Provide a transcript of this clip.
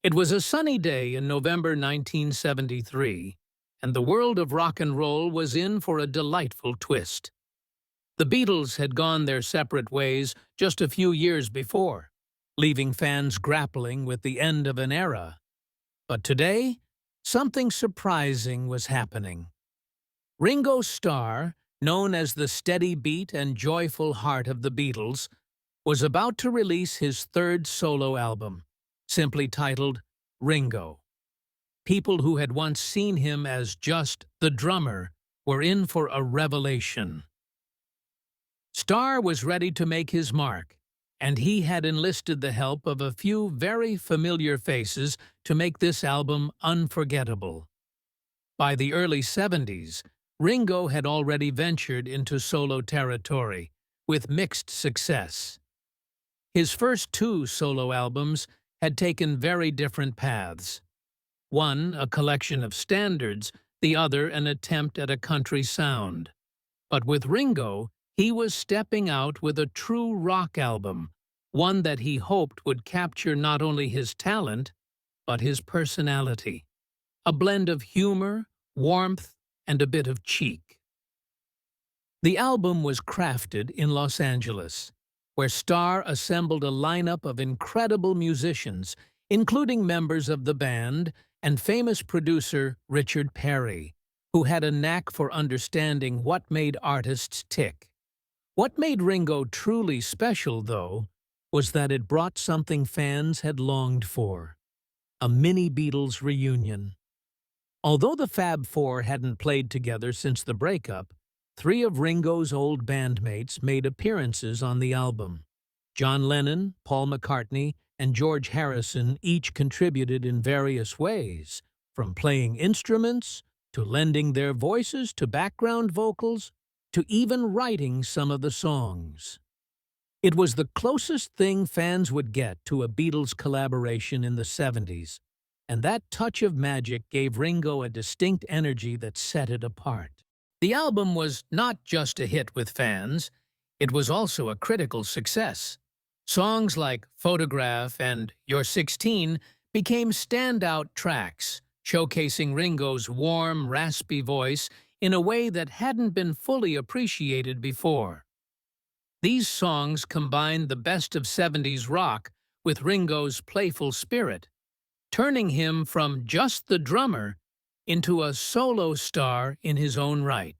It was a sunny day in November 1973, and the world of rock and roll was in for a delightful twist. The Beatles had gone their separate ways just a few years before, leaving fans grappling with the end of an era. But today, something surprising was happening. Ringo Starr, known as the steady beat and joyful heart of the Beatles, was about to release his third solo album, simply titled Ringo. People who had once seen him as just the drummer were in for a revelation. Starr was ready to make his mark, and he had enlisted the help of a few very familiar faces to make this album unforgettable. By the early 70s, Ringo had already ventured into solo territory, with mixed success. His first two solo albums had taken very different paths. One, a collection of standards, the other an attempt at a country sound. But with Ringo, he was stepping out with a true rock album, one that he hoped would capture not only his talent, but his personality. A blend of humor, warmth, and a bit of cheek. The album was crafted in Los Angeles, where Starr assembled a lineup of incredible musicians, including members of the band and famous producer Richard Perry, who had a knack for understanding what made artists tick. What made Ringo truly special, though, was that it brought something fans had longed for: a mini Beatles reunion. Although the Fab Four hadn't played together since the breakup, three of Ringo's old bandmates made appearances on the album. John Lennon, Paul McCartney, and George Harrison each contributed in various ways, from playing instruments, to lending their voices to background vocals, to even writing some of the songs. It was the closest thing fans would get to a Beatles collaboration in the 70s, and that touch of magic gave Ringo a distinct energy that set it apart. The album was not just a hit with fans, it was also a critical success. Songs like Photograph and You're 16 became standout tracks, showcasing Ringo's warm, raspy voice in a way that hadn't been fully appreciated before. These songs combined the best of 70s rock with Ringo's playful spirit, turning him from just the drummer into a solo star in his own right.